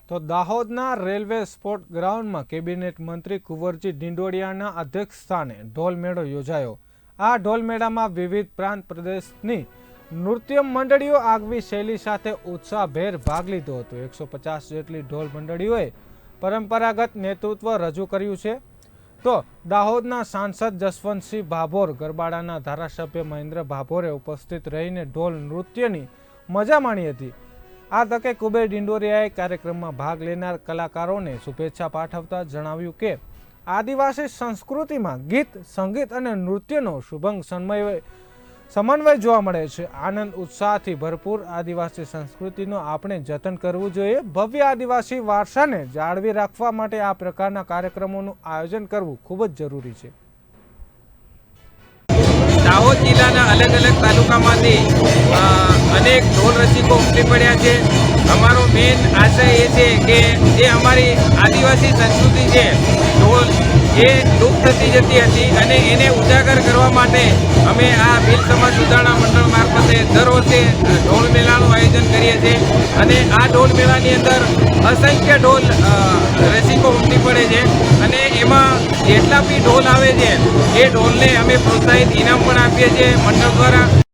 તો દાહોદના railway sport ગ્રાઉન્ડમાં કેબિનેટ મંત્રી કુંવરજી ડિંડોડિયાના અધ્યક્ષસ્થાને ઢોલ મેળો યોજાયો। આ ઢોલ મેળામાં વિવિધ પ્રાંત પ્રદેશની નૃત્ય મંડળીઓ આગવી શૈલી સાથે ઉત્સાહભેર ભાગ લીધો હતો। 150 જેટલી ઢોલ મંડળીઓએ પરંપરાગત નેતૃત્વ રજૂ કર્યું છે। તો દાહોદના સાંસદ જસવંતસિંહ ભાભોર, ગરબાડાના ધારાસભ્ય મહેન્દ્ર ભાભોરે ઉપસ્થિત રહીને ઢોલ નૃત્યની મજા માણી હતી। આ તકે કુબેર ડિંડોરિયાએ કાર્યક્રમમાં ભાગ લેનાર કલાકારોને શુભેચ્છા પાઠવતા જણાવ્યું કે આદિવાસી સંસ્કૃતિમાં ગીત, સંગીત અને નૃત્યનો શુભંગ સમન્વય જોવા મળે છે। આનંદ ઉત્સાહથી ભરપૂર આદિવાસી સંસ્કૃતિનો આપણે જતન કરવું જોઈએ। ભવ્ય આદિવાસી વારસાને જાળવી રાખવા માટે આ પ્રકારના કાર્યક્રમોનું આયોજન કરવું ખૂબ જ જરૂરી છે। દાહોદ જિલ્લાના અલગ અલગ તાલુકામાંથી અનેક ઢોલ રસિકો ઉમટી પડ્યા છે। અમારો મેઇન આશય એ છે કે જે અમારી આદિવાસી સંસ્કૃતિ છે ઢોલ એ લુપ્ત થતી જતી હતી અને એને ઉજાગર કરવા માટે અમે આ ભીલ સમાજ સુધારણા મંડળ મારફતે દર વર્ષે ઢોલ મેળાનું આયોજન કરીએ છીએ અને આ ઢોલ મેળાની અંદર અસંખ્ય ઢોલ રસિકો ઉમટી પડે છે અને એમાં જેટલા બી ઢોલ આવે છે એ ઢોલને અમે પ્રોત્સાહિત ઇનામ પણ આપીએ છીએ મંડળ દ્વારા।